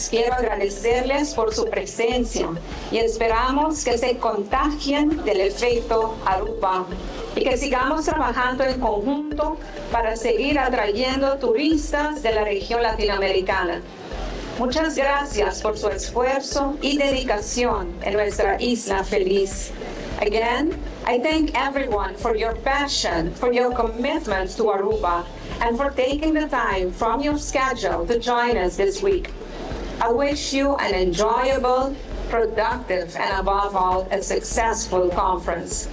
amigos, quiero agradecerles por su presencia y esperamos que se contagien del efecto Aruba y que sigamos trabajando en conjunto para seguir atrayendo turistas de la región latinoamericana. Muchas gracias por su esfuerzo y dedicación en nuestra isla feliz. Again, I thank everyone for your passion, for your commitment to Aruba, and for taking the time from your schedule to join us this week. I wish you an enjoyable, productive, and above all, a successful conference.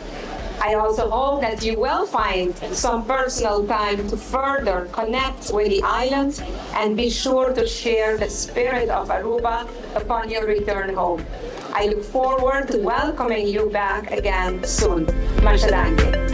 I also hope that you will find some personal time to further connect with the island and be sure to share the spirit of Aruba upon your return home. I look forward to welcoming you back again soon. Mashallah.